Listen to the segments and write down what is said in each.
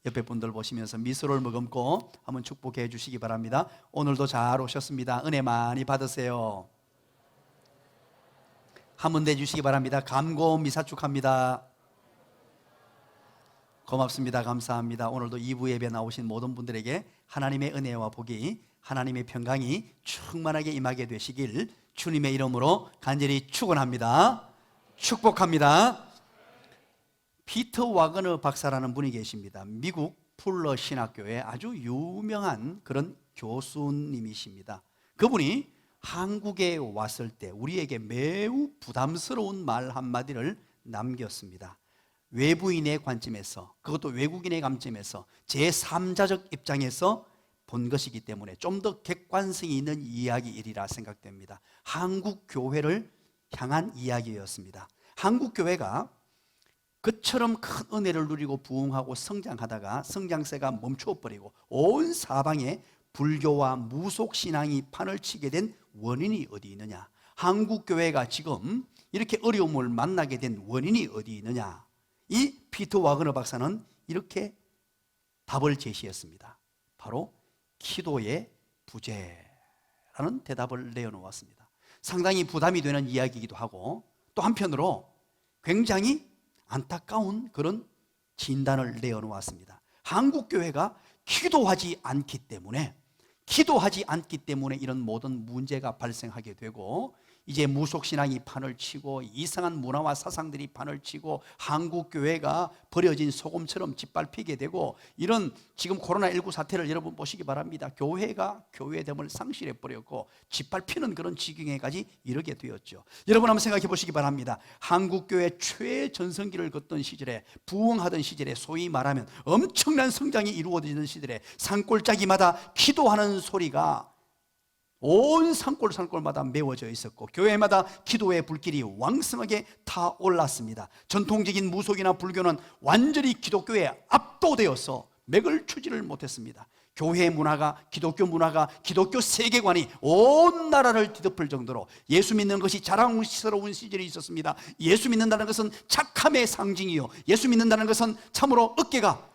옆에 분들 보시면서 미소를 머금고 한번 축복해 주시기 바랍니다. 오늘도 잘 오셨습니다. 은혜 많이 받으세요. 한번 내주시기 바랍니다. 감고 미사축합니다. 고맙습니다. 감사합니다. 오늘도 2부 예배 나오신 모든 분들에게 하나님의 은혜와 복이, 하나님의 평강이 충만하게 임하게 되시길 주님의 이름으로 간절히 축원합니다. 축복합니다. 피터 와그너 박사라는 분이 계십니다. 미국 풀러 신학교의 아주 유명한 그런 교수님이십니다. 그분이 한국에 왔을 때 우리에게 매우 부담스러운 말 한마디를 남겼습니다. 외부인의 관점에서, 그것도 외국인의 관점에서 제3자적 입장에서 본 것이기 때문에 좀 더 객관성이 있는 이야기이리라 생각됩니다. 한국 교회를 향한 이야기였습니다. 한국 교회가 그처럼 큰 은혜를 누리고 부흥하고 성장하다가 성장세가 멈춰버리고 온 사방에 불교와 무속신앙이 판을 치게 된 원인이 어디 있느냐, 한국 교회가 지금 이렇게 어려움을 만나게 된 원인이 어디 있느냐, 이 피터 와그너 박사는 이렇게 답을 제시했습니다. 바로 기도의 부재라는 대답을 내어놓았습니다. 상당히 부담이 되는 이야기이기도 하고 또 한편으로 굉장히 안타까운 그런 진단을 내어놓았습니다. 한국 교회가 기도하지 않기 때문에 이런 모든 문제가 발생하게 되고, 이제 무속신앙이 판을 치고 이상한 문화와 사상들이 판을 치고 한국 교회가 버려진 소금처럼 짓밟히게 되고, 이런 지금 코로나19 사태를 여러분 보시기 바랍니다. 교회가 교회됨을 상실해 버렸고 짓밟히는 그런 지경에까지 이르게 되었죠. 여러분 한번 생각해 보시기 바랍니다. 한국 교회 최전성기를 걷던 시절에, 부흥하던 시절에, 소위 말하면 엄청난 성장이 이루어지는 시절에 산골짜기마다 기도하는 소리가 온 산골마다 메워져 있었고, 교회마다 기도의 불길이 왕성하게 타올랐습니다. 전통적인 무속이나 불교는 완전히 기독교에 압도되어서 맥을 추지를 못했습니다. 교회 문화가, 기독교 문화가, 기독교 세계관이 온 나라를 뒤덮을 정도로 예수 믿는 것이 자랑스러운 시절이 있었습니다. 예수 믿는다는 것은 착함의 상징이요, 예수 믿는다는 것은 참으로 어깨가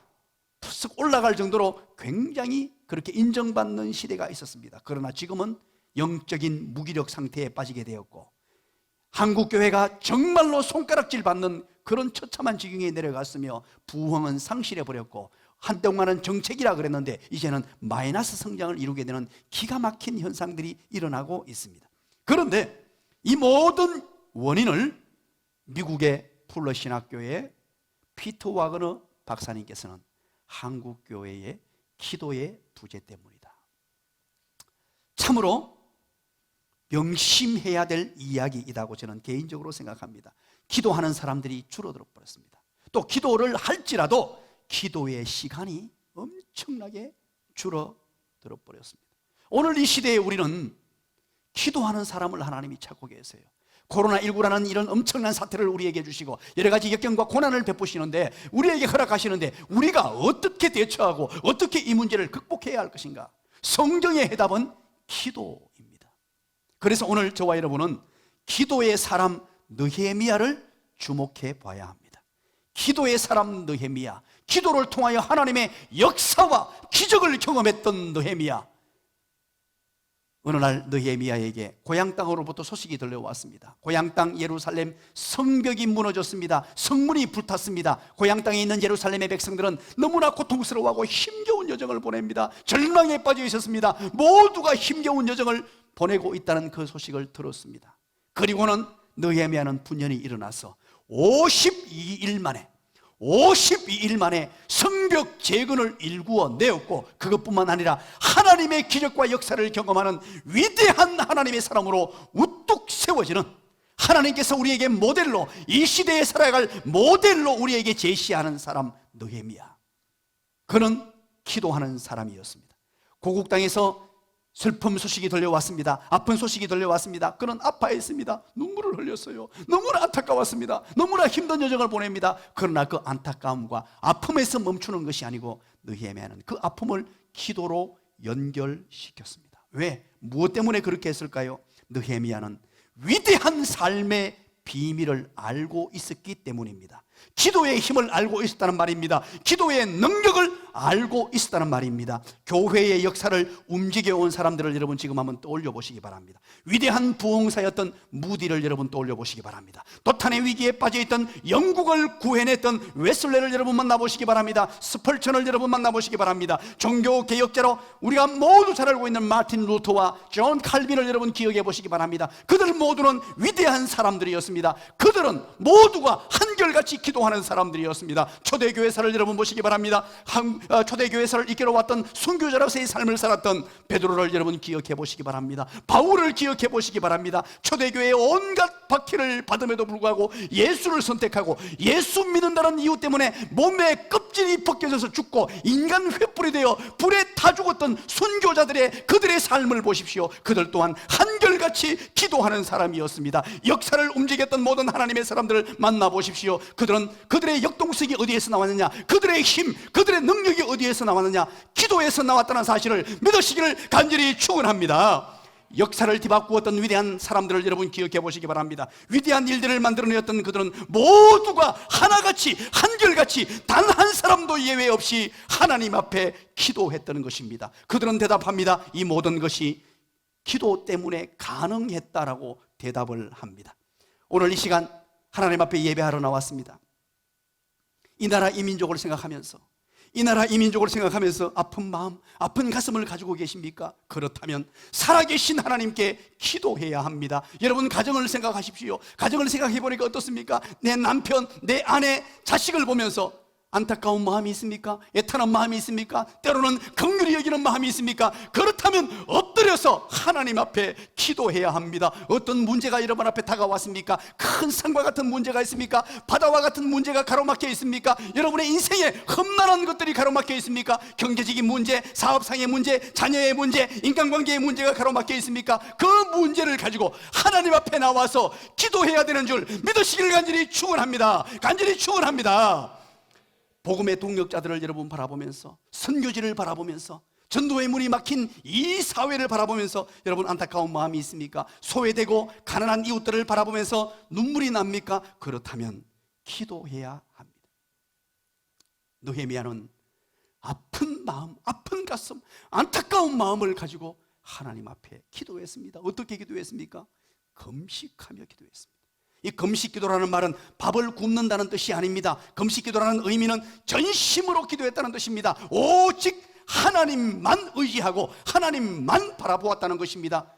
푹 올라갈 정도로 굉장히 그렇게 인정받는 시대가 있었습니다. 그러나 지금은 영적인 무기력 상태에 빠지게 되었고, 한국교회가 정말로 손가락질 받는 그런 처참한 지경에 내려갔으며, 부흥은 상실해 버렸고, 한동안은 정책이라 그랬는데 이제는 마이너스 성장을 이루게 되는 기가 막힌 현상들이 일어나고 있습니다. 그런데 이 모든 원인을 미국의 풀러 신학교의 피터 와그너 박사님께서는 한국교회의 기도의 부재 때문이다, 참으로 명심해야 될 이야기이라고 저는 개인적으로 생각합니다. 기도하는 사람들이 줄어들어 버렸습니다. 또 기도를 할지라도 기도의 시간이 엄청나게 줄어들어 버렸습니다. 오늘 이 시대에 우리는 기도하는 사람을 하나님이 찾고 계세요. 코로나19라는 이런 엄청난 사태를 우리에게 주시고 여러 가지 역경과 고난을 베푸시는데, 우리에게 허락하시는데 우리가 어떻게 대처하고 어떻게 이 문제를 극복해야 할 것인가? 성경의 해답은 기도입니다. 그래서 오늘 저와 여러분은 기도의 사람 느헤미야를 주목해 봐야 합니다. 기도의 사람 느헤미야, 기도를 통하여 하나님의 역사와 기적을 경험했던 느헤미야. 어느 날 느헤미야에게 고향 땅으로부터 소식이 들려왔습니다. 고향 땅 예루살렘 성벽이 무너졌습니다. 성문이 불탔습니다. 고향 땅에 있는 예루살렘의 백성들은 너무나 고통스러워하고 힘겨운 여정을 보냅니다. 절망에 빠져 있었습니다. 모두가 힘겨운 여정을 보내고 있다는 그 소식을 들었습니다. 그리고는 느헤미야는 분연히 일어나서 52일 만에 성벽 재건을 일구어 내었고, 그것뿐만 아니라 하나님의 기적과 역사를 경험하는 위대한 하나님의 사람으로 우뚝 세워지는, 하나님께서 우리에게 모델로, 이 시대에 살아갈 모델로 우리에게 제시하는 사람 느헤미야. 그는 기도하는 사람이었습니다. 고국 땅에서 슬픔 소식이 들려왔습니다. 아픈 소식이 들려왔습니다. 그는 아파했습니다. 눈물을 흘렸어요. 너무나 안타까웠습니다. 너무나 힘든 여정을 보냅니다. 그러나 그 안타까움과 아픔에서 멈추는 것이 아니고 느헤미야는 그 아픔을 기도로 연결시켰습니다. 왜? 무엇 때문에 그렇게 했을까요? 느헤미야는 위대한 삶의 비밀을 알고 있었기 때문입니다. 기도의 힘을 알고 있었다는 말입니다. 기도의 능력을 알고 있었다는 말입니다. 교회의 역사를 움직여온 사람들을 여러분 지금 한번 떠올려 보시기 바랍니다. 위대한 부흥사였던 무디를 여러분 떠올려 보시기 바랍니다. 도탄의 위기에 빠져있던 영국을 구해냈던 웨슬레를 여러분 만나보시기 바랍니다. 스펄천을 여러분 만나보시기 바랍니다. 종교개혁자로 우리가 모두 잘 알고 있는 마틴 루터와 존 칼빈을 여러분 기억해 보시기 바랍니다. 그들 모두는 위대한 사람들이었습니다. 그들은 모두가 한결같이 기도하는 사람들이었습니다. 초대교회사를 여러분 보시기 바랍니다. 초대교회사를 이끌어 왔던 순교자로서의 삶을 살았던 베드로를 여러분 기억해 보시기 바랍니다. 바울을 기억해 보시기 바랍니다. 초대교회의 온갖 박해를 받음에도 불구하고 예수를 선택하고 예수 믿는다는 이유 때문에 몸에 껍질이 벗겨져서 죽고 인간 횃불이 되어 불에 타 죽었던 순교자들의 그들의 삶을 보십시오. 그들 또한 한결같이 기도하는 사람이었습니다. 역사를 움직였던 모든 하나님의 사람들을 만나보십시오. 그들은 그들의 역동성이 어디에서 나왔느냐, 그들의 힘, 그들의 능력이 어디에서 나왔느냐, 기도에서 나왔다는 사실을 믿으시기를 간절히 축원합니다. 역사를 뒤바꾸었던 위대한 사람들을 여러분 기억해 보시기 바랍니다. 위대한 일들을 만들어내었던 그들은 모두가 하나같이 한결같이 단 한 사람도 예외 없이 하나님 앞에 기도했다는 것입니다. 그들은 대답합니다. 이 모든 것이 기도 때문에 가능했다라고 대답을 합니다. 오늘 이 시간 하나님 앞에 예배하러 나왔습니다. 이 나라 이 민족을 생각하면서, 이 나라 이 민족을 생각하면서 아픈 마음, 아픈 가슴을 가지고 계십니까? 그렇다면 살아계신 하나님께 기도해야 합니다. 여러분 가정을 생각하십시오. 가정을 생각해 보니까 어떻습니까? 내 남편, 내 아내, 자식을 보면서 안타까운 마음이 있습니까? 애타는 마음이 있습니까? 때로는 긍휼히 여기는 마음이 있습니까? 그렇다면 엎드려서 하나님 앞에 기도해야 합니다. 어떤 문제가 여러분 앞에 다가왔습니까? 큰 산과 같은 문제가 있습니까? 바다와 같은 문제가 가로막혀 있습니까? 여러분의 인생에 험난한 것들이 가로막혀 있습니까? 경제적인 문제, 사업상의 문제, 자녀의 문제, 인간관계의 문제가 가로막혀 있습니까? 그 문제를 가지고 하나님 앞에 나와서 기도해야 되는 줄 믿으시기를 간절히 축원합니다. 간절히 축원합니다. 복음의 동력자들을 여러분 바라보면서, 선교지를 바라보면서, 전도의 문이 막힌 이 사회를 바라보면서 여러분 안타까운 마음이 있습니까? 소외되고 가난한 이웃들을 바라보면서 눈물이 납니까? 그렇다면 기도해야 합니다. 느헤미야는 아픈 마음, 아픈 가슴, 안타까운 마음을 가지고 하나님 앞에 기도했습니다. 어떻게 기도했습니까? 금식하며 기도했습니다. 이 금식기도라는 말은 밥을 굶는다는 뜻이 아닙니다. 금식기도라는 의미는 전심으로 기도했다는 뜻입니다. 오직 하나님만 의지하고 하나님만 바라보았다는 것입니다.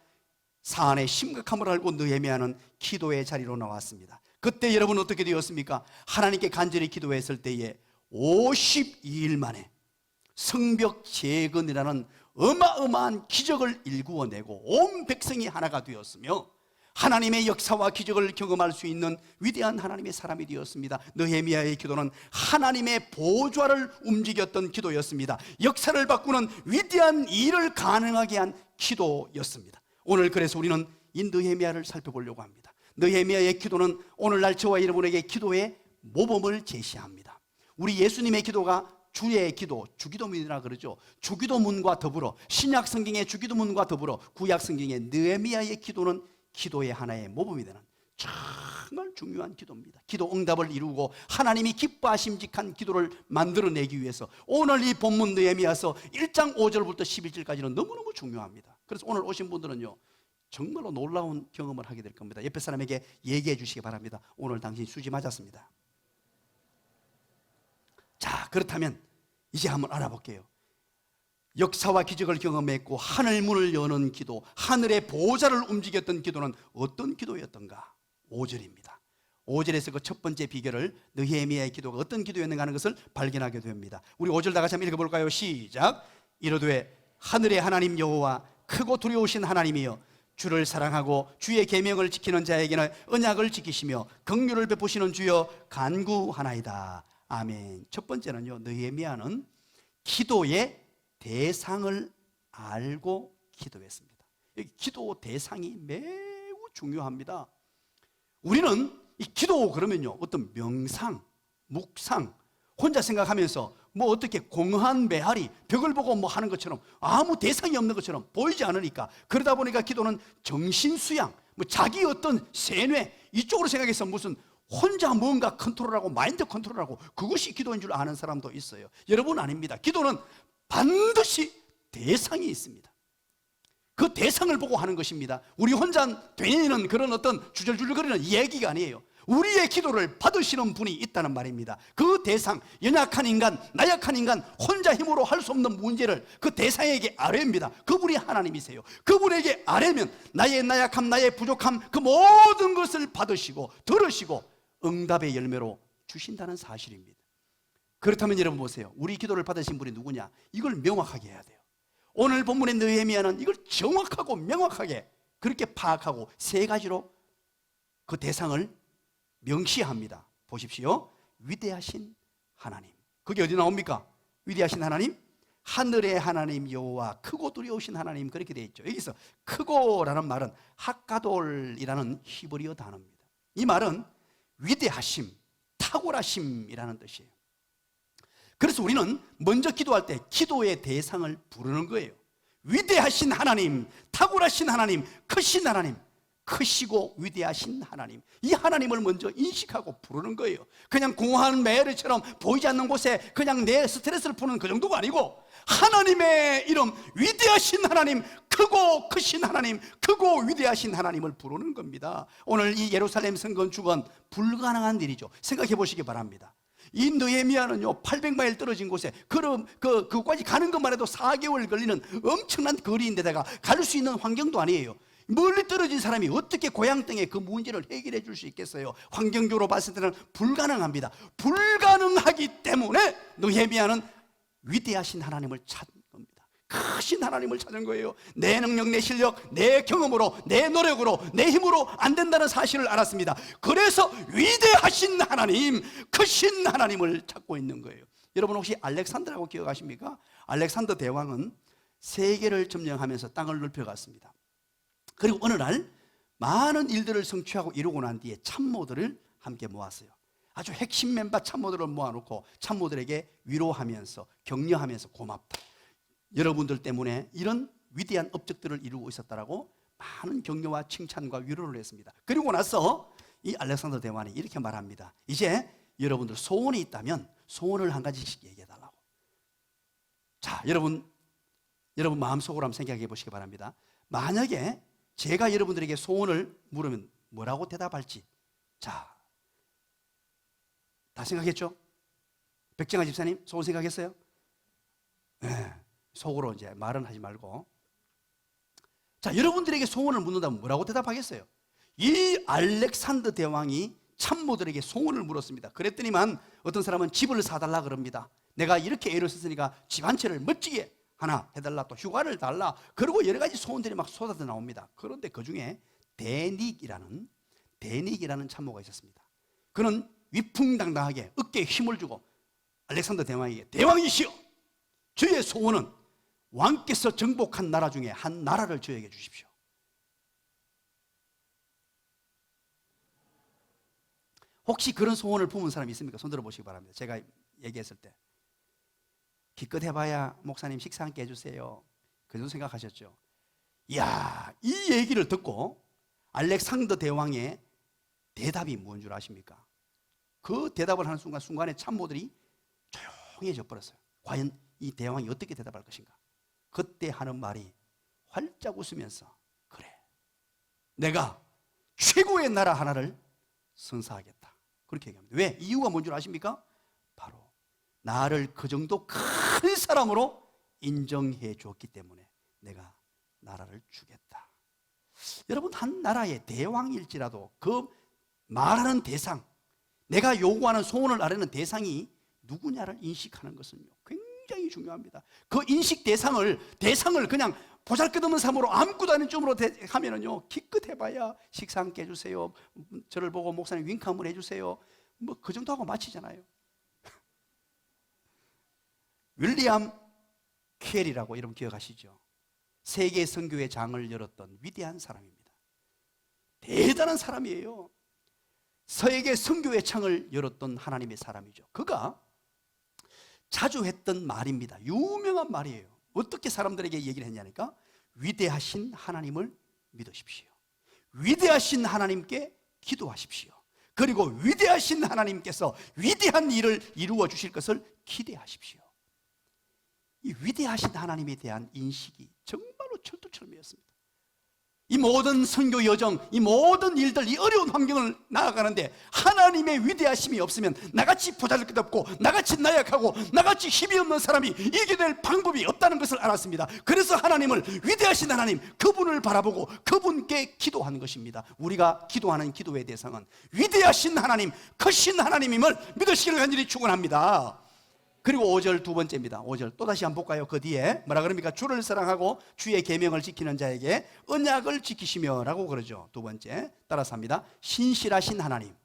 사안의 심각함을 알고 느헤미야는 기도의 자리로 나왔습니다. 그때 여러분 어떻게 되었습니까? 하나님께 간절히 기도했을 때에 52일 만에 성벽 재건이라는 어마어마한 기적을 일구어내고 온 백성이 하나가 되었으며 하나님의 역사와 기적을 경험할 수 있는 위대한 하나님의 사람이 되었습니다. 느헤미야의 기도는 하나님의 보좌를 움직였던 기도였습니다. 역사를 바꾸는 위대한 일을 가능하게 한 기도였습니다. 오늘 그래서 우리는 이 느헤미야를 살펴보려고 합니다. 느헤미야의 기도는 오늘날 저와 여러분에게 기도의 모범을 제시합니다. 우리 예수님의 기도가 주의 기도, 주기도문이라 그러죠. 주기도문과 더불어 신약 성경의 주기도문과 더불어 구약 성경의 느헤미야의 기도는 기도의 하나의 모범이 되는 정말 중요한 기도입니다. 기도 응답을 이루고 하나님이 기뻐하심직한 기도를 만들어내기 위해서 오늘 이 본문 느헤미야서 1장 5절부터 11절까지는 너무너무 중요합니다. 그래서 오늘 오신 분들은요 정말로 놀라운 경험을 하게 될 겁니다. 옆에 사람에게 얘기해 주시기 바랍니다. 오늘 당신 수지 맞았습니다. 자, 그렇다면 이제 한번 알아볼게요. 역사와 기적을 경험했고 하늘 문을 여는 기도, 하늘의 보좌를 움직였던 기도는 어떤 기도였던가? 5절입니다. 5절에서 그 첫 번째 비결을 느헤미야의 기도가 어떤 기도였는가 하는 것을 발견하게 됩니다. 우리 5절 다 같이 한번 읽어볼까요? 시작. 이르되 하늘의 하나님 여호와 크고 두려우신 하나님이여 주를 사랑하고 주의 계명을 지키는 자에게는 언약을 지키시며 긍휼을 베푸시는 주여 간구하나이다. 아멘. 첫 번째는요, 느헤미야는 기도의 대상을 알고 기도했습니다. 기도 대상이 매우 중요합니다. 우리는 이 기도 그러면요 어떤 명상, 묵상, 혼자 생각하면서 뭐 어떻게 공허한 메아리, 벽을 보고 뭐 하는 것처럼 아무 대상이 없는 것처럼 보이지 않으니까, 그러다 보니까 기도는 정신수양, 뭐 자기 어떤 세뇌 이쪽으로 생각해서 무슨 혼자 뭔가 컨트롤하고 마인드 컨트롤하고 그것이 기도인 줄 아는 사람도 있어요. 여러분 아닙니다. 기도는 반드시 대상이 있습니다. 그 대상을 보고 하는 것입니다. 우리 혼자 되는 그런 어떤 주절주절거리는 얘기가 아니에요. 우리의 기도를 받으시는 분이 있다는 말입니다. 그 대상, 연약한 인간, 나약한 인간, 혼자 힘으로 할 수 없는 문제를 그 대상에게 아뢰입니다. 그분이 하나님이세요. 그분에게 아뢰면 나의 나약함, 나의 부족함, 그 모든 것을 받으시고 들으시고 응답의 열매로 주신다는 사실입니다. 그렇다면 여러분 보세요. 우리 기도를 받으신 분이 누구냐? 이걸 명확하게 해야 돼요. 오늘 본문의 느헤미야는 이걸 정확하고 명확하게 그렇게 파악하고 세 가지로 그 대상을 명시합니다. 보십시오. 위대하신 하나님. 그게 어디 나옵니까? 위대하신 하나님, 하늘의 하나님 여호와, 크고 두려우신 하나님, 그렇게 되어 있죠. 여기서 크고라는 말은 하가돌이라는 히브리어 단어입니다. 이 말은 위대하심, 탁월하심이라는 뜻이에요. 그래서 우리는 먼저 기도할 때 기도의 대상을 부르는 거예요. 위대하신 하나님, 탁월하신 하나님, 크신 하나님, 크시고 위대하신 하나님, 이 하나님을 먼저 인식하고 부르는 거예요. 그냥 공허한 메아리처럼 보이지 않는 곳에 그냥 내 스트레스를 푸는 그 정도가 아니고 하나님의 이름, 위대하신 하나님, 크고 크신 하나님, 크고 위대하신 하나님을 부르는 겁니다. 오늘 이 예루살렘 성건축은 불가능한 일이죠. 생각해 보시기 바랍니다. 이 느헤미야는요 800마일 떨어진 곳에 그까지 가는 것만 해도 4개월 걸리는 엄청난 거리인데다가 갈 수 있는 환경도 아니에요. 멀리 떨어진 사람이 어떻게 고향 땅에 그 문제를 해결해 줄 수 있겠어요? 환경적으로 봤을 때는 불가능합니다. 불가능하기 때문에 느헤미야는 위대하신 하나님을 찾은 겁니다. 크신 하나님을 찾은 거예요. 내 능력, 내 실력, 내 경험으로, 내 노력으로, 내 힘으로 안 된다는 사실을 알았습니다. 그래서 위대하신 하나님, 크신 하나님을 찾고 있는 거예요. 여러분 혹시 알렉산더라고 기억하십니까? 알렉산더 대왕은 세계를 점령하면서 땅을 넓혀갔습니다. 그리고 어느 날 많은 일들을 성취하고 이루고 난 뒤에 참모들을 함께 모았어요. 아주 핵심 멤버 참모들을 모아놓고 참모들에게 위로하면서 격려하면서 고맙다, 여러분들 때문에 이런 위대한 업적들을 이루고 있었다라고 많은 격려와 칭찬과 위로를 했습니다. 그리고 나서 이 알렉산더 대왕이 이렇게 말합니다. 이제 여러분들 소원이 있다면 소원을 한 가지씩 얘기해 달라고. 자, 여러분 마음속으로 한번 생각해 보시기 바랍니다. 만약에 제가 여러분들에게 소원을 물으면 뭐라고 대답할지. 자, 다 생각했죠? 백정아 집사님 소원 생각했어요? 네, 속으로 이제 말은 하지 말고. 자, 여러분들에게 소원을 묻는다면 뭐라고 대답하겠어요? 이 알렉산더 대왕이 참모들에게 소원을 물었습니다. 그랬더니만 어떤 사람은 집을 사달라 그럽니다. 내가 이렇게 애를 썼으니까 집 한 채를 멋지게 하나 해달라, 또 휴가를 달라, 그리고 여러 가지 소원들이 막 쏟아져 나옵니다. 그런데 그 중에 데닉이라는 참모가 있었습니다. 그는 위풍당당하게 어깨에 힘을 주고 알렉산더 대왕에게, 대왕이시여, 저의 소원은 왕께서 정복한 나라 중에 한 나라를 저에게 주십시오. 혹시 그런 소원을 품은 사람이 있습니까? 손 들어보시기 바랍니다. 제가 얘기했을 때 기껏 해봐야 목사님 식사 함께 해주세요, 그 정도 생각하셨죠? 이야, 이 얘기를 듣고 알렉산더 대왕의 대답이 뭔 줄 아십니까? 그 대답을 하는 순간에 참모들이 조용해져 버렸어요. 과연 이 대왕이 어떻게 대답할 것인가? 그때 하는 말이 활짝 웃으면서, 그래, 내가 최고의 나라 하나를 선사하겠다, 그렇게 얘기합니다. 왜? 이유가 뭔 줄 아십니까? 바로 나를 그 정도 큰 사람으로 인정해 주었기 때문에 내가 나라를 주겠다. 여러분, 한 나라의 대왕일지라도 그 말하는 대상, 내가 요구하는 소원을 아뢰는 대상이 누구냐를 인식하는 것은요 굉장히 중요합니다. 그 인식 대상을 그냥 보잘것없는 삶으로 아무것도 아닌 쪽으로 하면은요 기껏 해봐야 식사 함께 해주세요, 저를 보고 목사님 윙크 한번 해주세요, 뭐 그 정도 하고 마치잖아요. 윌리엄 켈이라고 여러분 기억하시죠? 세계 선교의 장을 열었던 위대한 사람입니다. 대단한 사람이에요. 세계 선교의 창을 열었던 하나님의 사람이죠. 그가 자주 했던 말입니다. 유명한 말이에요. 어떻게 사람들에게 얘기를 했냐니까, 위대하신 하나님을 믿으십시오, 위대하신 하나님께 기도하십시오, 그리고 위대하신 하나님께서 위대한 일을 이루어 주실 것을 기대하십시오. 이 위대하신 하나님에 대한 인식이 정말로 철두철미였습니다. 이 모든 선교 여정, 이 모든 일들, 이 어려운 환경을 나아가는데 하나님의 위대하심이 없으면 나같이 보잘것없고 나같이 나약하고 나같이 힘이 없는 사람이 이기게 될 방법이 없다는 것을 알았습니다. 그래서 하나님을, 위대하신 하나님, 그분을 바라보고 그분께 기도하는 것입니다. 우리가 기도하는 기도의 대상은 위대하신 하나님, 크신 하나님임을 믿으시기를 간절히 축원합니다. 그리고 5절 두 번째입니다. 5절 또다시 한번 볼까요? 그 뒤에 뭐라 그럽니까? 주를 사랑하고 주의 계명을 지키는 자에게 언약을 지키시며 라고 그러죠. 두 번째 따라서 합니다. 신실하신 하나님.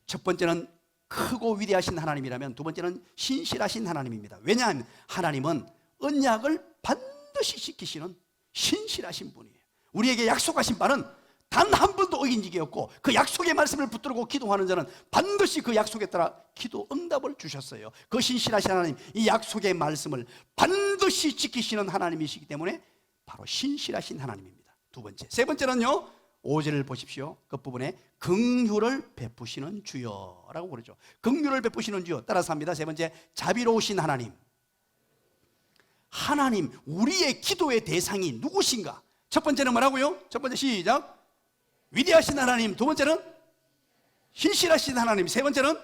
첫 번째는 크고 위대하신 하나님이라면 두 번째는 신실하신 하나님입니다. 왜냐하면 하나님은 언약을 반드시 지키시는 신실하신 분이에요. 우리에게 약속하신 바는 단 한 번도 어긴 적이 없고 그 약속의 말씀을 붙들고 기도하는 자는 반드시 그 약속에 따라 기도 응답을 주셨어요. 그 신실하신 하나님, 이 약속의 말씀을 반드시 지키시는 하나님이시기 때문에 바로 신실하신 하나님입니다. 두 번째. 세 번째는요, 5절을 보십시오. 그 부분에 긍휼을 베푸시는 주여라고 그러죠. 긍휼을 베푸시는 주여. 따라서 합니다. 세 번째, 자비로우신 하나님. 하나님, 우리의 기도의 대상이 누구신가? 첫 번째는 뭐라고요? 첫 번째 시작. 위대하신 하나님. 두 번째는 신실하신 하나님. 세 번째는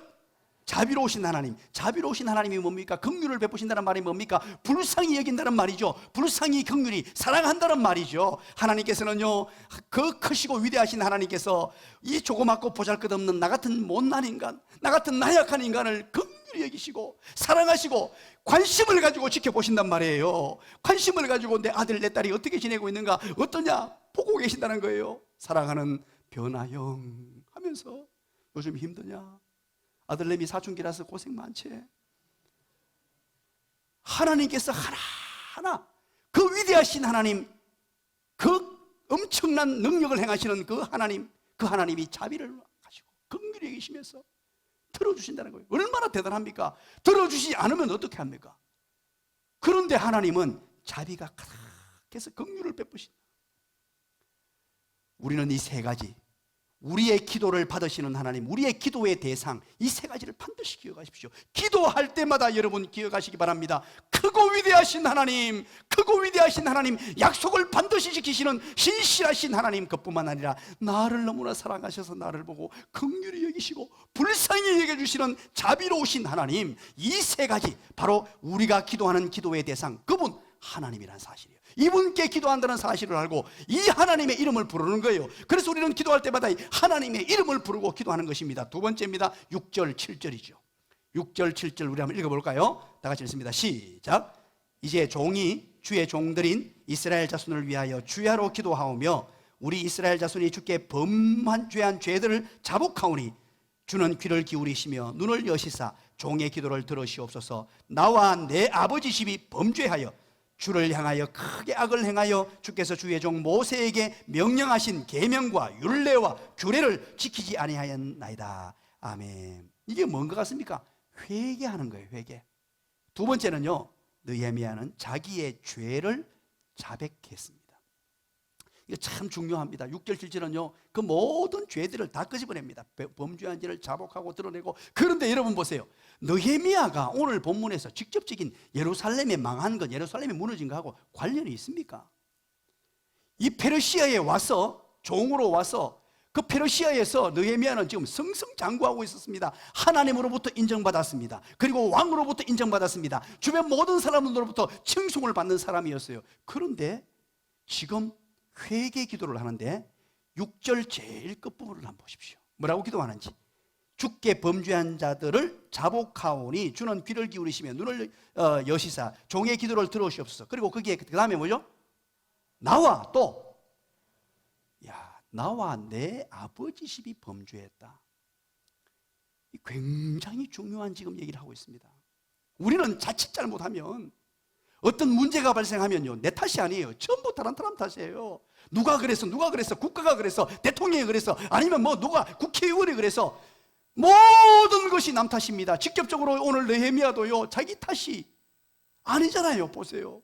자비로우신 하나님. 자비로우신 하나님이 뭡니까? 긍휼을 베푸신다는 말이 뭡니까? 불쌍히 여긴다는 말이죠. 불쌍히 긍휼히 사랑한다는 말이죠. 하나님께서는요, 그 크시고 위대하신 하나님께서 이 조그맣고 보잘것없는 나 같은 못난 인간, 나 같은 나약한 인간을 긍휼히 여기시고 사랑하시고 관심을 가지고 지켜보신단 말이에요. 관심을 가지고 내 아들 내 딸이 어떻게 지내고 있는가, 어떠냐 보고 계신다는 거예요. 사랑하는 변화형 하면서 요즘 힘드냐, 아들내미 사춘기라서 고생 많지. 하나님께서 하나하나 그 위대하신 하나님, 그 엄청난 능력을 행하시는 그 하나님, 그 하나님이 자비를 가지고 긍휼히 계시면서 들어주신다는 거예요. 얼마나 대단합니까? 들어주시지 않으면 어떻게 합니까? 그런데 하나님은 자비가 가득해서 긍휼을 베푸신다. 우리는 이 세 가지, 우리의 기도를 받으시는 하나님, 우리의 기도의 대상, 이 세 가지를 반드시 기억하십시오. 기도할 때마다 여러분 기억하시기 바랍니다. 크고 위대하신 하나님, 크고 위대하신 하나님, 약속을 반드시 지키시는 신실하신 하나님, 그뿐만 아니라 나를 너무나 사랑하셔서 나를 보고 긍휼히 여기시고 불쌍히 여겨주시는 자비로우신 하나님, 이 세 가지 바로 우리가 기도하는 기도의 대상, 그분 하나님이란 사실이에요. 이분께 기도한다는 사실을 알고 이 하나님의 이름을 부르는 거예요. 그래서 우리는 기도할 때마다 하나님의 이름을 부르고 기도하는 것입니다. 두 번째입니다. 6절 7절이죠 6절 7절 우리 한번 읽어볼까요? 다 같이 읽습니다. 시작. 이제 종이 주의 종들인 이스라엘 자손을 위하여 주야로 기도하오며 우리 이스라엘 자손이 주께 범죄한 죄들을 자복하오니 주는 귀를 기울이시며 눈을 여시사 종의 기도를 들으시옵소서. 나와 내 아버지 집이 범죄하여 주를 향하여 크게 악을 행하여 주께서 주의 종 모세에게 명령하신 계명과 율례와 규례를 지키지 아니하였나이다. 아멘. 이게 뭔가 같습니까? 회개하는 거예요. 회개. 두 번째는요, 느헤미야는 자기의 죄를 자백했습니다. 이거 참 중요합니다. 6절 7절은요, 그 모든 죄들을 다 끄집어냅니다. 범죄한 죄를 자복하고 드러내고. 그런데 여러분 보세요. 느헤미야가 오늘 본문에서 직접적인 예루살렘에 망한 것, 예루살렘이 무너진 것하고 관련이 있습니까? 이 페르시아에 와서, 종으로 와서 그 페르시아에서 느헤미야는 지금 승승장구하고 있었습니다. 하나님으로부터 인정받았습니다. 그리고 왕으로부터 인정받았습니다. 주변 모든 사람들로부터 칭송을 받는 사람이었어요. 그런데 지금 회개 기도를 하는데 6절 제일 끝부분을 한번 보십시오. 뭐라고 기도하는지. 주께 범죄한 자들을 자복하오니 주는 귀를 기울이시며 눈을 여시사 종의 기도를 들으시옵소서. 그리고 거기에 그 다음에 뭐죠? 나와 또, 나와 내 아버지 집이 범죄했다. 굉장히 중요한 지금 얘기를 하고 있습니다. 우리는 자칫 잘못하면, 어떤 문제가 발생하면요, 내 탓이 아니에요. 전부 다른 사람 탓이에요. 누가 그래서, 국가가 그래서, 대통령이 그래서, 아니면 뭐 누가 국회의원이 그래서, 모든 것이 남 탓입니다. 직접적으로 오늘 느헤미야도요, 자기 탓이 아니잖아요. 보세요.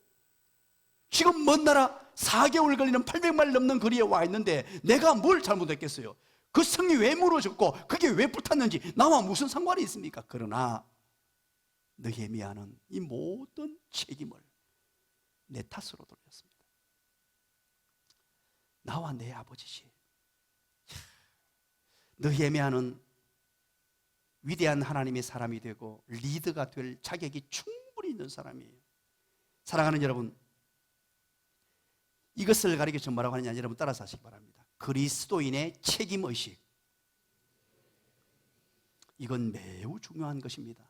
지금 먼 나라 4개월 걸리는 800마일 넘는 거리에 와 있는데 내가 뭘 잘못했겠어요? 그 성이 왜 무너졌고 그게 왜 붙었는지 나와 무슨 상관이 있습니까? 그러나 느헤미야는 이 모든 책임을 내 탓으로 돌렸습니다. 나와 내 아버지지. 느헤미야는 위대한 하나님의 사람이 되고 리더가 될 자격이 충분히 있는 사람이에요. 사랑하는 여러분, 이것을 가리켜서 뭐라고 하느냐, 여러분 따라서 하시기 바랍니다. 그리스도인의 책임의식, 이건 매우 중요한 것입니다.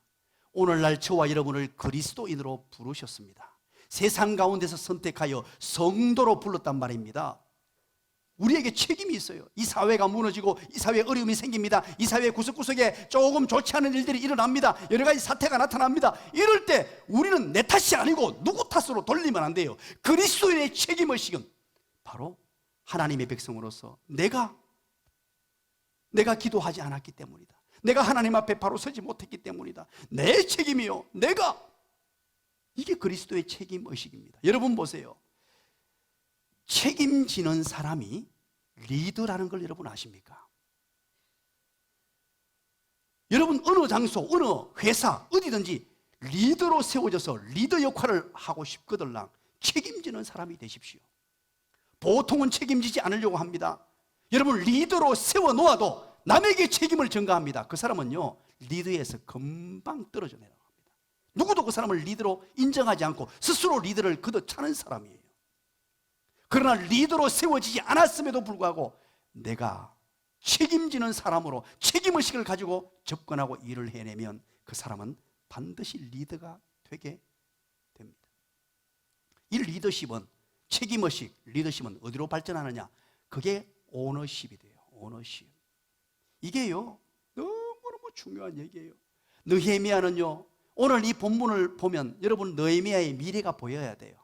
오늘날 저와 여러분을 그리스도인으로 부르셨습니다. 세상 가운데서 선택하여 성도로 불렀단 말입니다. 우리에게 책임이 있어요. 이 사회가 무너지고 이 사회에 어려움이 생깁니다. 이 사회 구석구석에 조금 좋지 않은 일들이 일어납니다. 여러 가지 사태가 나타납니다. 이럴 때 우리는 내 탓이 아니고 누구 탓으로 돌리면 안 돼요. 그리스도인의 책임의식은 바로 하나님의 백성으로서 내가 기도하지 않았기 때문이다. 내가 하나님 앞에 바로 서지 못했기 때문이다. 내 책임이요, 내가. 이게 그리스도의 책임의식입니다. 여러분 보세요. 책임지는 사람이 리더라는 걸 여러분 아십니까? 여러분 어느 장소, 어느 회사, 어디든지 리더로 세워져서 리더 역할을 하고 싶거들랑 책임지는 사람이 되십시오. 보통은 책임지지 않으려고 합니다. 여러분 리더로 세워놓아도 남에게 책임을 전가합니다. 그 사람은요 리더에서 금방 떨어져 내려갑니다. 누구도 그 사람을 리더로 인정하지 않고 스스로 리더를 걷어차는 사람이에요. 그러나 리더로 세워지지 않았음에도 불구하고 내가 책임지는 사람으로 책임의식을 가지고 접근하고 일을 해내면 그 사람은 반드시 리더가 되게 됩니다. 이 리더십은, 책임의식, 리더십은 어디로 발전하느냐? 그게 오너십이 돼요. 오너십. 이게요 너무너무 중요한 얘기예요. 느헤미야는요, 오늘 이 본문을 보면 여러분 느헤미야의 미래가 보여야 돼요.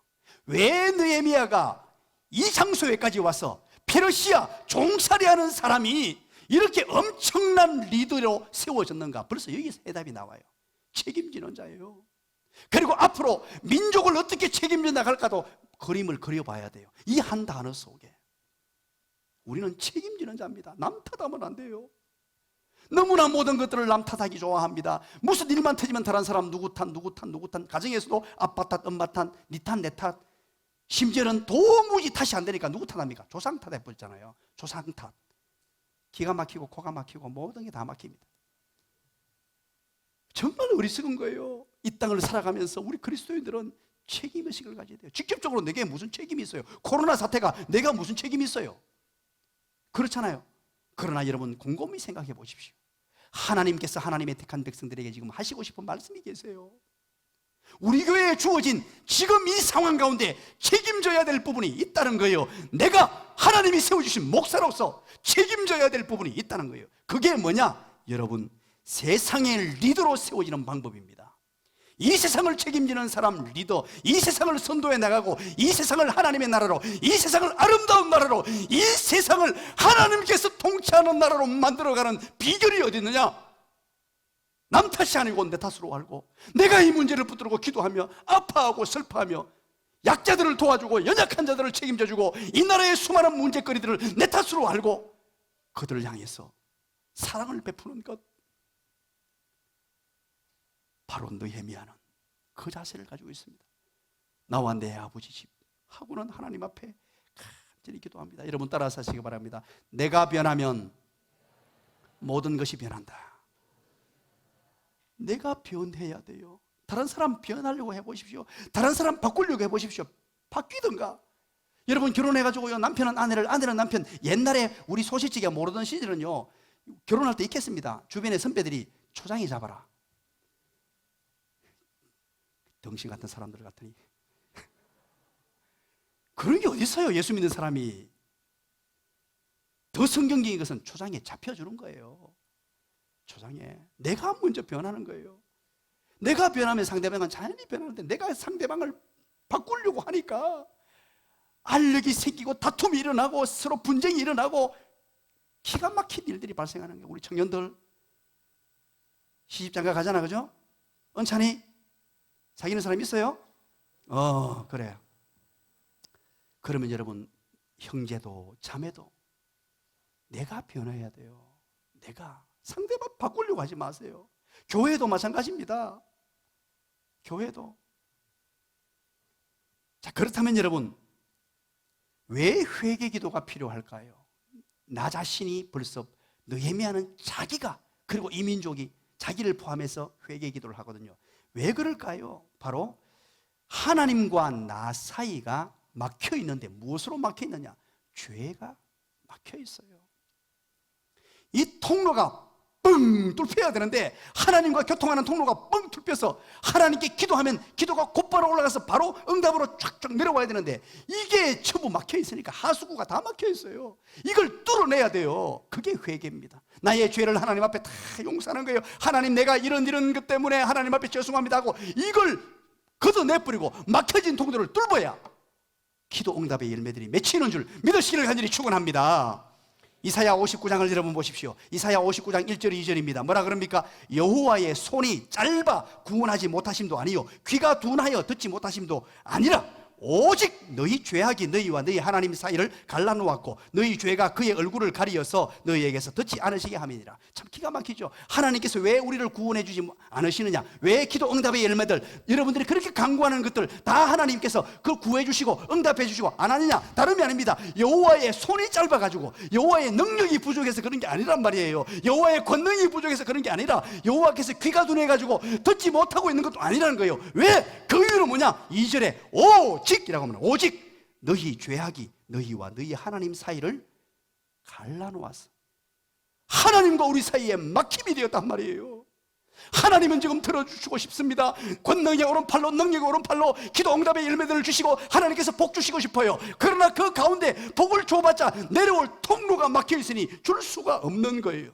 왜 느헤미야가 이 장소에까지 와서 페르시아 종살이하는 사람이 이렇게 엄청난 리더로 세워졌는가? 벌써 여기서 해답이 나와요. 책임지는 자예요. 그리고 앞으로 민족을 어떻게 책임져 나갈까도 그림을 그려봐야 돼요. 이 한 단어 속에 우리는 책임지는 자입니다. 남 탓하면 안 돼요. 너무나 모든 것들을 남 탓하기 좋아합니다. 무슨 일만 터지면 다른 사람 누구 탓, 가정에서도 아빠 탓, 엄마 탓, 니 탓, 내 탓. 심지어는 도무지 탓이 안 되니까 누구 탓합니까? 조상 탓 해버렸잖아요. 조상 탓. 기가 막히고 코가 막히고 모든 게 다 막힙니다. 정말 어리석은 거예요. 이 땅을 살아가면서 우리 그리스도인들은 책임의식을 가져야 돼요. 직접적으로 내게 무슨 책임이 있어요? 코로나 사태가 내가 무슨 책임이 있어요? 그렇잖아요. 그러나 여러분 곰곰이 생각해 보십시오. 하나님께서 하나님의 택한 백성들에게 지금 하시고 싶은 말씀이 계세요. 우리 교회에 주어진 지금 이 상황 가운데 책임져야 될 부분이 있다는 거예요. 내가 하나님이 세워주신 목사로서 책임져야 될 부분이 있다는 거예요. 그게 뭐냐? 여러분, 세상의 리더로 세워지는 방법입니다. 이 세상을 책임지는 사람 리더, 이 세상을 선도해 나가고 이 세상을 하나님의 나라로, 이 세상을 아름다운 나라로, 이 세상을 하나님께서 통치하는 나라로 만들어가는 비결이 어디 있느냐? 남 탓이 아니고 내 탓으로 알고 내가 이 문제를 붙들고 기도하며 아파하고 슬퍼하며 약자들을 도와주고 연약한 자들을 책임져주고 이 나라의 수많은 문제거리들을 내 탓으로 알고 그들을 향해서 사랑을 베푸는 것, 바로 느헤미야는 그 자세를 가지고 있습니다. 나와 내 아버지 집 하고는 하나님 앞에 간절히 기도합니다. 여러분 따라서 하시기 바랍니다. 내가 변하면 모든 것이 변한다. 내가 변해야 돼요. 다른 사람 변하려고 해보십시오. 다른 사람 바꾸려고 해보십시오. 바뀌든가. 여러분 결혼해가지고요, 남편은 아내를, 아내는 남편. 옛날에 우리 소시지가 모르던 시절은요, 결혼할 때 있겠습니다. 주변의 선배들이 초장이 잡아라. 덩신 같은 사람들 같으니 그런 게 어디 있어요? 예수 믿는 사람이. 더 성경적인 것은 초장에 잡혀주는 거예요. 초장에 내가 먼저 변하는 거예요. 내가 변하면 상대방은 자연히 변하는데 내가 상대방을 바꾸려고 하니까 알력이 생기고 다툼이 일어나고 서로 분쟁이 일어나고 기가 막힌 일들이 발생하는 거예요. 우리 청년들 시집장가 가잖아, 그죠? 은찬이 사귀는 사람 있어요? 그래요. 그러면 여러분 형제도 자매도 내가 변해야 돼요. 내가. 상대방 바꾸려고 하지 마세요. 교회도 마찬가지입니다. 교회도. 자, 그렇다면 여러분, 왜 회개 기도가 필요할까요? 나 자신이 벌써 느헤미야는 자기가, 그리고 이 민족이 자기를 포함해서 회개 기도를 하거든요. 왜 그럴까요? 바로 하나님과 나 사이가 막혀 있는데, 무엇으로 막혀 있느냐? 죄가 막혀 있어요. 이 통로가 뻥 뚫혀야 되는데, 하나님과 교통하는 통로가 뻥 뚫혀서 하나님께 기도하면 기도가 곧바로 올라가서 바로 응답으로 쫙쫙 내려와야 되는데, 이게 전부 막혀 있으니까 하수구가 다 막혀 있어요. 이걸 뚫어내야 돼요. 그게 회개입니다. 나의 죄를 하나님 앞에 다 용서하는 거예요. 하나님, 내가 이런 것 때문에 하나님 앞에 죄송합니다 하고 이걸 걷어내버리고 막혀진 통로를 뚫어야 기도 응답의 열매들이 맺히는 줄 믿으시기를 간절히 축원합니다. 이사야 59장을 여러분 보십시오. 이사야 59장 1절 2절입니다. 뭐라 그럽니까? 여호와의 손이 짧아 구원하지 못하심도 아니요 귀가 둔하여 듣지 못하심도 아니라 오직 너희 죄악이 너희와 너희 하나님 사이를 갈라놓았고 너희 죄가 그의 얼굴을 가리어서 너희에게서 듣지 않으시게 함이니라. 참 기가 막히죠. 하나님께서 왜 우리를 구원해 주지 않으시느냐? 왜 기도 응답의 열매들, 여러분들이 그렇게 간구하는 것들 다 하나님께서 그걸 구해 주시고 응답해 주시고 안 하느냐? 다름이 아닙니다. 여호와의 손이 짧아가지고, 여호와의 능력이 부족해서 그런 게 아니란 말이에요. 여호와의 권능이 부족해서 그런 게 아니라, 여호와께서 귀가 둔해가지고 듣지 못하고 있는 것도 아니라는 거예요. 왜? 그 이유는 뭐냐? 2절에 오직이라고 하면, 오직 너희 죄악이 너희와 너희 하나님 사이를 갈라놓았어. 하나님과 우리 사이에 막힘이 되었단 말이에요. 하나님은 지금 들어주시고 싶습니다. 권능의 오른팔로, 능력의 오른팔로 기도 응답의 열매들을 주시고 하나님께서 복 주시고 싶어요. 그러나 그 가운데 복을 줘봤자 내려올 통로가 막혀 있으니 줄 수가 없는 거예요.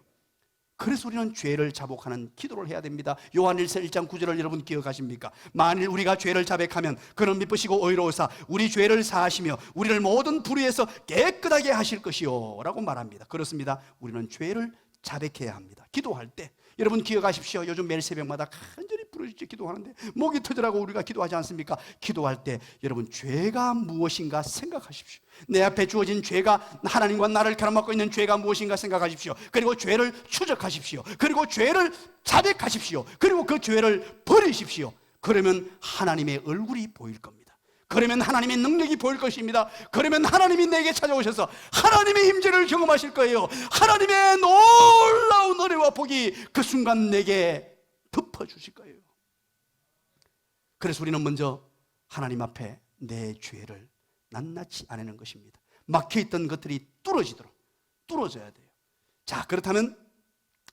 그래서 우리는 죄를 자복하는 기도를 해야 됩니다. 요한일서 1장 9절을 여러분 기억하십니까? 만일 우리가 죄를 자백하면 그는 미쁘시고 의로우사 우리 죄를 사하시며 우리를 모든 불의에서 깨끗하게 하실 것이요 라고 말합니다. 그렇습니다. 우리는 죄를 자백해야 합니다. 기도할 때 여러분 기억하십시오. 요즘 매일 새벽마다 간절히 부르짖어 기도하는데 목이 터지라고 우리가 기도하지 않습니까? 기도할 때 여러분 죄가 무엇인가 생각하십시오. 내 앞에 주어진 죄가, 하나님과 나를 가로막고 있는 죄가 무엇인가 생각하십시오. 그리고 죄를 추적하십시오. 그리고 죄를 자백하십시오. 그리고 그 죄를 버리십시오. 그러면 하나님의 얼굴이 보일 겁니다. 그러면 하나님의 능력이 보일 것입니다. 그러면 하나님이 내게 찾아오셔서 하나님의 임재를 경험하실 거예요. 하나님의 놀라운 은혜와 복이 그 순간 내게 덮어주실 거예요. 그래서 우리는 먼저 하나님 앞에 내 죄를 낱낱이 아내는 것입니다. 막혀있던 것들이 뚫어져야 돼요. 자, 그렇다면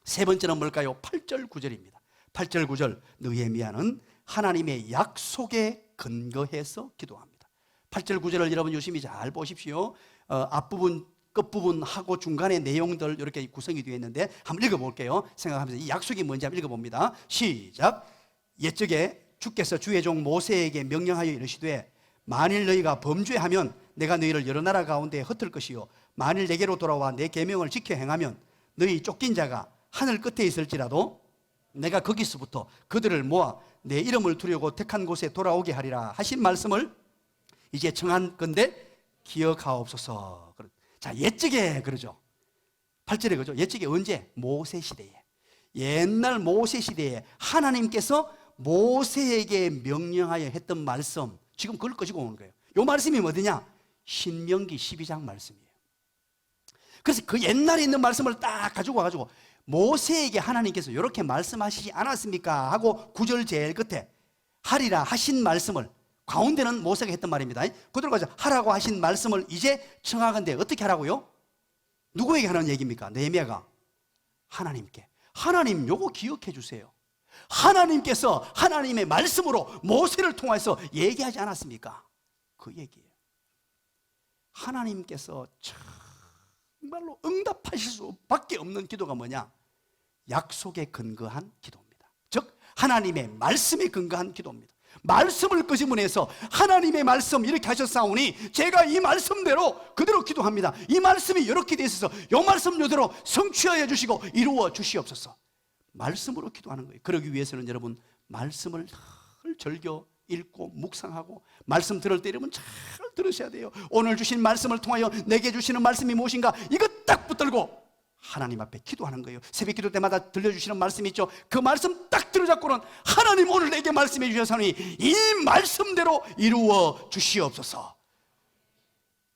세 번째는 뭘까요? 8절 9절입니다 8절 9절, 느헤미야는 하나님의 약속에 근거해서 기도합니다. 8절 9절을 여러분 유심히 잘 보십시오. 앞부분, 끝부분하고 중간의 내용들 이렇게 구성이 되어 있는데 한번 읽어볼게요. 생각하면서 이 약속이 뭔지 한번 읽어봅니다. 시작. 옛적에 주께서 주의 종 모세에게 명령하여 이르시되 만일 너희가 범죄하면 내가 너희를 여러 나라 가운데 흩을 것이요 만일 내게로 돌아와 내 계명을 지켜 행하면 너희 쫓긴 자가 하늘 끝에 있을지라도 내가 거기서부터 그들을 모아 내 이름을 두려고 택한 곳에 돌아오게 하리라 하신 말씀을 이제 청한 건데 기억하옵소서. 자, 옛적에 그러죠. 8절에 그러죠. 옛적에 언제? 모세 시대에, 옛날 모세 시대에 하나님께서 모세에게 명령하여 했던 말씀, 지금 그걸 가지고 오는 거예요. 이 말씀이 뭐냐? 신명기 12장 말씀이에요. 그래서 그 옛날에 있는 말씀을 딱 가지고 와가지고 모세에게 하나님께서 이렇게 말씀하시지 않았습니까? 하고 9절 제일 끝에 하리라 하신 말씀을, 가운데는 모세가 했던 말입니다. 그대로 가서 하라고 하신 말씀을 이제 청하건대 어떻게 하라고요? 누구에게 하는 얘기입니까? 느헤미야가 하나님께. 하나님 요거 기억해 주세요. 하나님께서 하나님의 말씀으로 모세를 통해서 얘기하지 않았습니까? 그 얘기예요. 하나님께서 정말로 응답하실 수밖에 없는 기도가 뭐냐? 약속에 근거한 기도입니다. 즉 하나님의 말씀에 근거한 기도입니다. 말씀을 끄집어내서 하나님의 말씀 이렇게 하셨사오니 제가 이 말씀대로 그대로 기도합니다. 이 말씀이 이렇게 돼 있어서 이 말씀 이대로 성취하여 주시고 이루어 주시옵소서. 말씀으로 기도하는 거예요. 그러기 위해서는 여러분 말씀을 늘 즐겨 읽고 묵상하고 말씀 들을 때 이러면 잘 들으셔야 돼요. 오늘 주신 말씀을 통하여 내게 주시는 말씀이 무엇인가 이거 딱 붙들고 하나님 앞에 기도하는 거예요. 새벽 기도 때마다 들려주시는 말씀이 있죠. 그 말씀 딱 들어잡고는 하나님 오늘 내게 말씀해 주셨사오니 이 말씀대로 이루어 주시옵소서.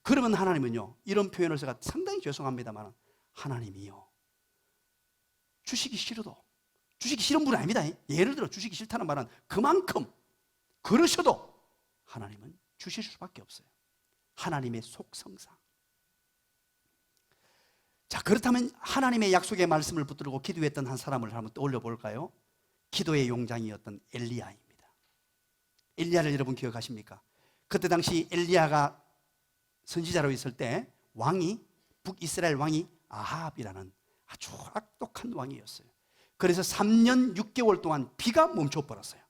그러면 하나님은요, 이런 표현을 제가 상당히 죄송합니다만 하나님이요, 주시기 싫어도, 주시기 싫은 분은 아닙니다. 예를 들어 주시기 싫다는 말은 그만큼 그러셔도 하나님은 주실 수밖에 없어요. 하나님의 속성상. 자, 그렇다면 하나님의 약속의 말씀을 붙들고 기도했던 한 사람을 한번 떠올려 볼까요? 기도의 용장이었던 엘리야입니다. 엘리야를 여러분 기억하십니까? 그때 당시 엘리야가 선지자로 있을 때 왕이, 북이스라엘 왕이 아합이라는 아주 악독한 왕이었어요. 그래서 3년 6개월 동안 비가 멈춰버렸어요.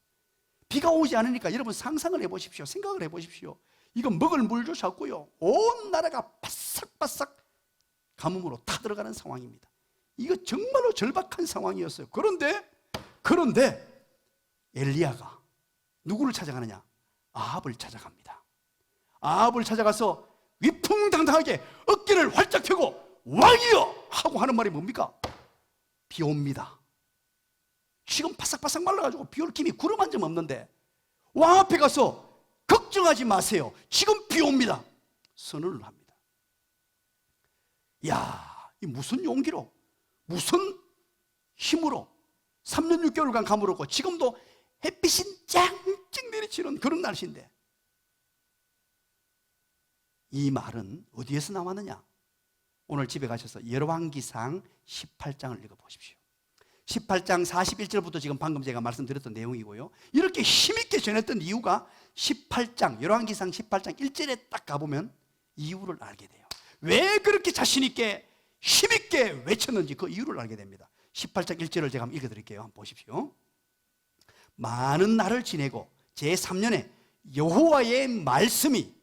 비가 오지 않으니까 여러분 상상을 해보십시오. 생각을 해보십시오. 이거 먹을 물조차 없고요, 온 나라가 바싹바싹 가뭄으로 타들어가는 상황입니다. 이거 정말로 절박한 상황이었어요. 그런데 엘리야가 누구를 찾아가느냐? 아합을 찾아갑니다. 아합을 찾아가서 위풍당당하게 어깨를 활짝 펴고 왕이여 하고 하는 말이 뭡니까? 비 옵니다. 지금 바싹바싹 말라가지고 비 올 김이 구름 한 점 없는데 왕 앞에 가서 걱정하지 마세요, 지금 비 옵니다, 선언을 합니다. 야, 이 무슨 용기로, 무슨 힘으로 3년 6개월간 가물었고 지금도 햇빛이 짱짱 내리치는 그런 날씨인데, 이 말은 어디에서 나왔느냐? 오늘 집에 가셔서 열왕기상 18장을 읽어보십시오. 18장 41절부터 지금 방금 제가 말씀드렸던 내용이고요, 이렇게 힘있게 전했던 이유가 18장, 열왕기상 18장 1절에 딱 가보면 이유를 알게 돼요. 왜 그렇게 자신있게 힘있게 외쳤는지 그 이유를 알게 됩니다. 18장 1절을 제가 한번 읽어드릴게요. 한번 보십시오. 많은 날을 지내고 제3년에 여호와의 말씀이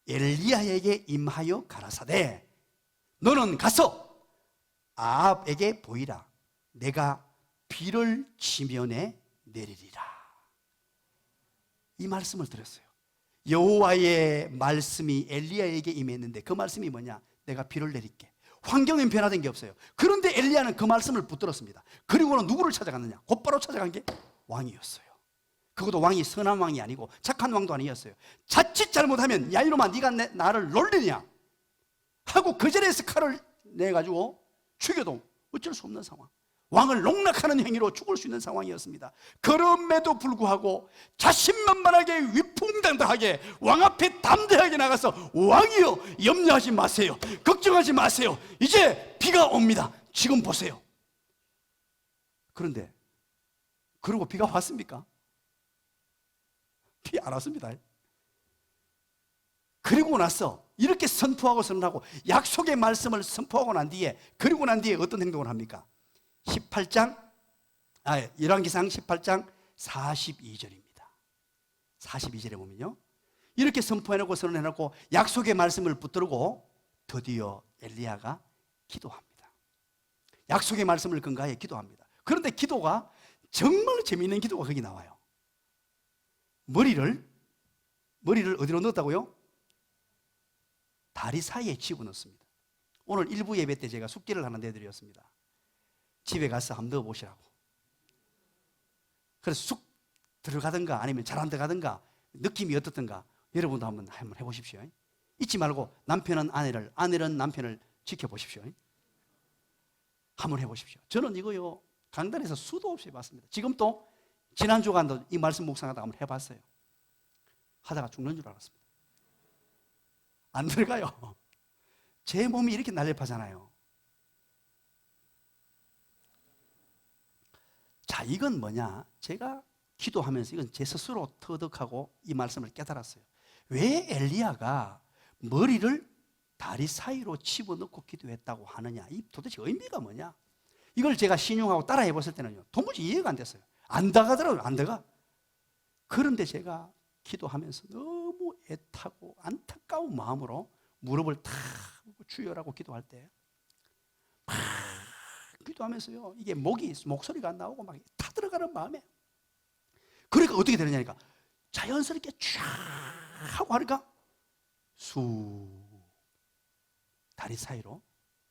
엘리야에게 임하여 가라사대 너는 가서 아합에게 보이라. 내가 비를 지면에 내리리라. 이 말씀을 드렸어요. 여호와의 말씀이 엘리야에게 임했는데 그 말씀이 뭐냐? 내가 비를 내릴게. 환경은 변화된 게 없어요. 그런데 엘리야는 그 말씀을 붙들었습니다. 그리고는 누구를 찾아갔느냐? 곧바로 찾아간 게 왕이었어요. 그것도 왕이 선한 왕이 아니고 착한 왕도 아니었어요. 자칫 잘못하면 야 이놈아 네가 나를 놀리냐 하고 그 자리에서 칼을 내가지고 죽여도 어쩔 수 없는 상황, 왕을 농락하는 행위로 죽을 수 있는 상황이었습니다. 그럼에도 불구하고 자신만만하게 위풍당당하게 왕 앞에 담대하게 나가서 왕이여 염려하지 마세요, 걱정하지 마세요, 이제 비가 옵니다, 지금 보세요. 그런데 그러고 비가 왔습니까? 비 안 왔습니다. 그리고 나서 이렇게 선포하고 선언하고 약속의 말씀을 선포하고 난 뒤에, 그리고 난 뒤에 어떤 행동을 합니까? 18장, 열왕기상 18장 42절입니다. 42절에 보면요, 이렇게 선포해놓고 선언해놓고 약속의 말씀을 붙들고 드디어 엘리야가 기도합니다. 약속의 말씀을 근거하여 기도합니다. 그런데 기도가 정말 재미있는 기도가 거기 나와요. 머리를 어디로 넣었다고요? 다리 사이에 집어넣습니다. 오늘 일부 예배 때 제가 숙제를 하나 내드렸습니다. 집에 가서 한번 넣어보시라고. 그래서 쑥 들어가든가 아니면 잘 안 들어가든가 느낌이 어떻든가 여러분도 한번 해보십시오. 잊지 말고 남편은 아내를, 아내는 남편을 지켜보십시오. 한번 해보십시오. 저는 이거요 강단에서 수도 없이 해봤습니다. 지금 또 지난주간도 이 말씀 묵상하다가 한번 해봤어요. 하다가 죽는 줄 알았습니다. 안 들어가요. 제 몸이 이렇게 날렵하잖아요. 자, 이건 뭐냐? 제가 기도하면서 이건 제 스스로 터득하고 이 말씀을 깨달았어요. 왜 엘리야가 머리를 다리 사이로 집어넣고 기도했다고 하느냐? 이 도대체 의미가 뭐냐? 이걸 제가 신용하고 따라해 봤을 때는요, 도무지 이해가 안 됐어요. 안 다가더라고요. 안 다가. 그런데 제가 기도하면서 너무 애타고 안타까운 마음으로 무릎을 탁 주여라고 기도할 때 막 기도하면서요, 이게 목소리가 안 나오고 막 타들어가는 마음에, 그러니까 어떻게 되느냐니까 자연스럽게 쫙 하고 하니까 쑥 다리 사이로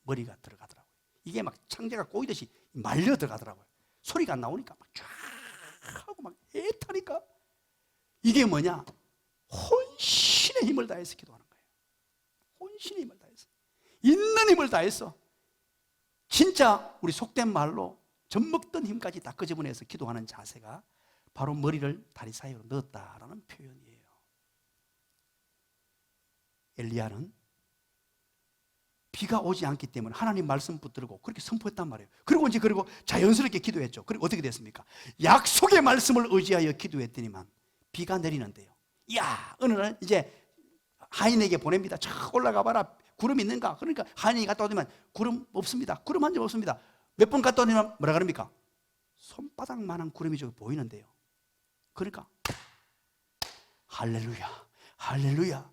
머리가 들어가더라고요. 이게 막 창자가 꼬이듯이 말려 들어가더라고요. 소리가 안 나오니까 막 쫙 하고 막 애타니까 이게 뭐냐? 혼신의 힘을 다해서 기도하는 거예요. 혼신의 힘을 다해서, 있는 힘을 다해서, 진짜 우리 속된 말로 젖먹던 힘까지 다 끄집어내서 기도하는 자세가 바로 머리를 다리 사이로 넣었다라는 표현이에요. 엘리야는 비가 오지 않기 때문에 하나님 말씀 붙들고 그렇게 선포했단 말이에요. 그리고 자연스럽게 기도했죠. 그리고 어떻게 됐습니까? 약속의 말씀을 의지하여 기도했더니만 비가 내리는데요. 이야, 어느 날 이제 하인에게 보냅니다. 쫙 올라가 봐라. 구름 있는가? 그러니까 하인이 갔다 오더니만 구름 없습니다. 구름 한 점 없습니다. 몇 번 갔다 오더니만 뭐라 그럽니까? 손바닥만한 구름이 저기 보이는데요. 그러니까 할렐루야, 할렐루야,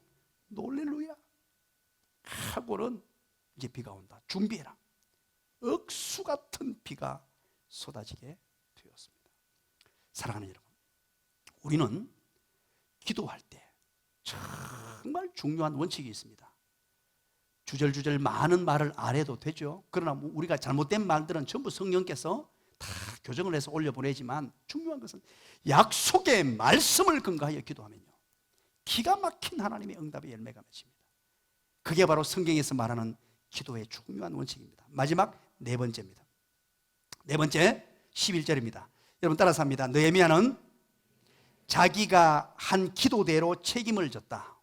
놀렐루야 하고는 이제 비가 온다. 준비해라. 억수 같은 비가 쏟아지게 되었습니다. 사랑하는 여러분, 우리는 기도할 때 정말 중요한 원칙이 있습니다. 주절주절 많은 말을 안 해도 되죠. 그러나 우리가 잘못된 말들은 전부 성령께서 다 교정을 해서 올려보내지만 중요한 것은 약속의 말씀을 근거하여 기도하면요, 기가 막힌 하나님의 응답의 열매가 맺힙니다. 그게 바로 성경에서 말하는 기도의 중요한 원칙입니다. 마지막 네 번째입니다. 네 번째 11절입니다. 여러분 따라서 합니다. 느헤미야는 자기가 한 기도대로 책임을 졌다.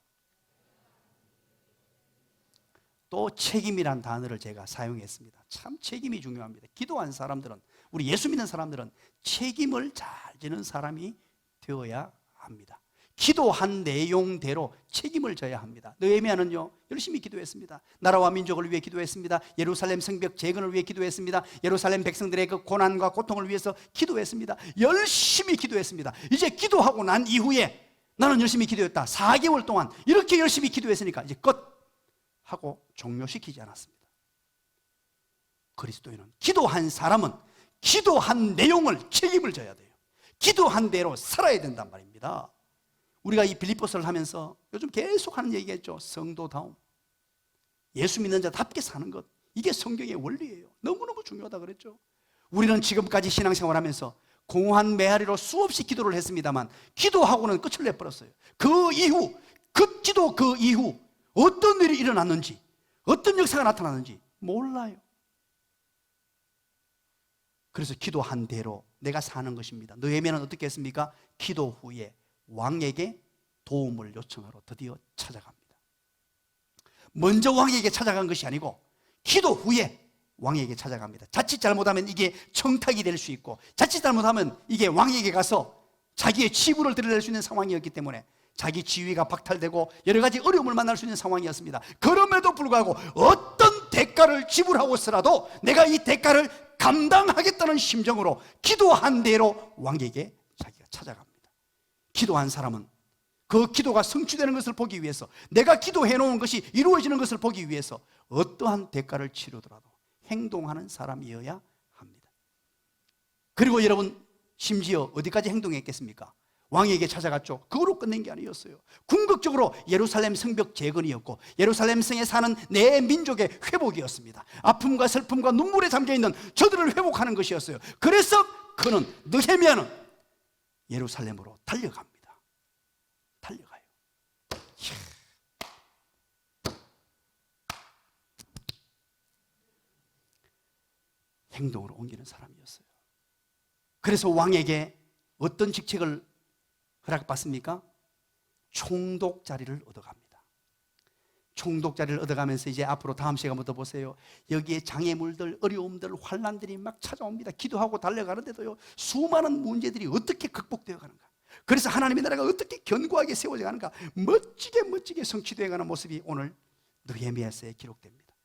또 책임이란 단어를 제가 사용했습니다. 참 책임이 중요합니다. 기도한 사람들은, 우리 예수 믿는 사람들은 책임을 잘 지는 사람이 되어야 합니다. 기도한 내용대로 책임을 져야 합니다. 느헤미야는요, 열심히 기도했습니다. 나라와 민족을 위해 기도했습니다. 예루살렘 성벽 재건을 위해 기도했습니다. 예루살렘 백성들의 그 고난과 고통을 위해서 기도했습니다. 열심히 기도했습니다. 이제 기도하고 난 이후에 나는 열심히 기도했다. 4개월 동안 이렇게 열심히 기도했으니까 이제 끝 하고 종료시키지 않았습니다. 그리스도인은, 기도한 사람은 기도한 내용을 책임을 져야 돼요. 기도한 대로 살아야 된단 말입니다. 우리가 이 빌립보서를 하면서 요즘 계속 하는 얘기겠죠. 성도다움, 예수 믿는 자답게 사는 것, 이게 성경의 원리예요. 너무너무 중요하다 그랬죠. 우리는 지금까지 신앙생활하면서 공한 메아리로 수없이 기도를 했습니다만 기도하고는 끝을 내버렸어요. 그 이후, 그 이후 어떤 일이 일어났는지, 어떤 역사가 나타났는지 몰라요. 그래서 기도한 대로 내가 사는 것입니다. 느헤미야는 어떻게 했습니까? 기도 후에 왕에게 도움을 요청하러 드디어 찾아갑니다. 먼저 왕에게 찾아간 것이 아니고 기도 후에 왕에게 찾아갑니다. 자칫 잘못하면 이게 청탁이 될 수 있고, 자칫 잘못하면 이게 왕에게 가서 자기의 치부를 드러낼 수 있는 상황이었기 때문에 자기 지위가 박탈되고 여러 가지 어려움을 만날 수 있는 상황이었습니다. 그럼에도 불구하고 어떤 대가를 지불하고서라도 내가 이 대가를 감당하겠다는 심정으로 기도한 대로 왕에게 자기가 찾아갑니다. 기도한 사람은 그 기도가 성취되는 것을 보기 위해서, 내가 기도해 놓은 것이 이루어지는 것을 보기 위해서 어떠한 대가를 치르더라도 행동하는 사람이어야 합니다. 그리고 여러분, 심지어 어디까지 행동했겠습니까? 왕에게 찾아갔죠. 그거로 끝낸 게 아니었어요. 궁극적으로 예루살렘 성벽 재건이었고 예루살렘 성에 사는 내 민족의 회복이었습니다. 아픔과 슬픔과 눈물에 잠겨있는 저들을 회복하는 것이었어요. 그래서 그는, 느헤미야는 예루살렘으로 달려갑니다. 달려가요. 행동으로 옮기는 사람이었어요. 그래서 왕에게 어떤 직책을 허락받습니까? 총독 자리를 얻어갑니다. 총독 자리를 얻어가면서 이제 앞으로 다음 시간부터 보세요. 여기에 장애물들, 어려움들, 환난들이 막 찾아옵니다. 기도하고 달려가는데도요, 수많은 문제들이 어떻게 극복되어 가는가, 그래서 하나님의 나라가 어떻게 견고하게 세워져 가는가, 멋지게 성취되어 가는 모습이 오늘 느헤미야서에 기록됩니다.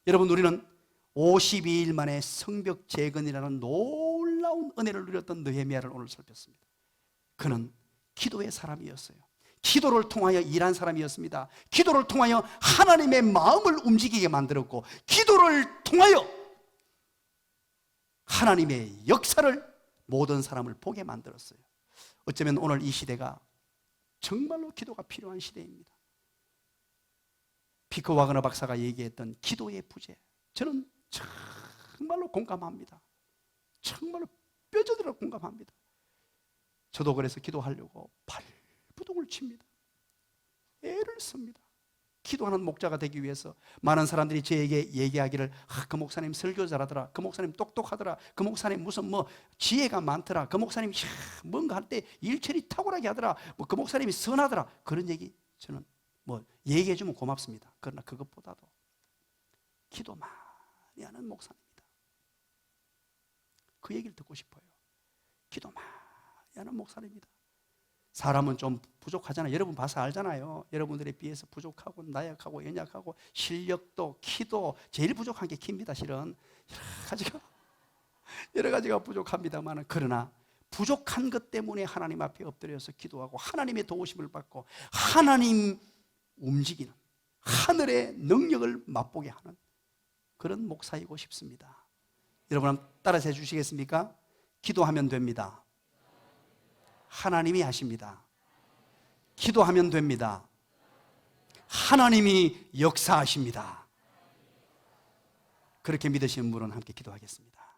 여러분, 우리는 52일 만에 성벽 재건이라는 놀라운 은혜를 누렸던 느헤미야를 오늘 살폈습니다. 그는 기도의 사람이었어요. 기도를 통하여 일한 사람이었습니다. 기도를 통하여 하나님의 마음을 움직이게 만들었고, 기도를 통하여 하나님의 역사를 모든 사람을 보게 만들었어요. 어쩌면 오늘 이 시대가 정말로 기도가 필요한 시대입니다. 피커 와그너 박사가 얘기했던 기도의 부재, 저는 정말로 공감합니다. 정말로 뼈저들어 공감합니다. 저도 그래서 기도하려고 발부동을 칩니다. 애를 씁니다. 기도하는 목자가 되기 위해서. 많은 사람들이 저에게 얘기하기를, 그 목사님 설교 잘하더라, 그 목사님 똑똑하더라, 그 목사님 무슨 지혜가 많더라, 그 목사님 뭔가 할 때 일처리 탁월하게 하더라, 그 목사님이 선하더라, 그런 얘기 저는 얘기해 주면 고맙습니다. 그러나 그것보다도 기도 많이 하는 목사입니다. 그 얘기를 듣고 싶어요. 기도 많이 하는 목사입니다. 사람은 좀 부족하잖아요. 여러분 봐서 알잖아요. 여러분들에 비해서 부족하고 나약하고 연약하고 실력도 키도 제일 부족한 게 키입니다. 실은 여러 가지가 부족합니다만, 그러나 부족한 것 때문에 하나님 앞에 엎드려서 기도하고 하나님의 도우심을 받고 하나님 움직이는 하늘의 능력을 맛보게 하는 그런 목사이고 싶습니다. 여러분 한번 따라서 해주시겠습니까? 기도하면 됩니다. 하나님이 하십니다. 기도하면 됩니다. 하나님이 역사하십니다. 그렇게 믿으시는 분은 함께 기도하겠습니다.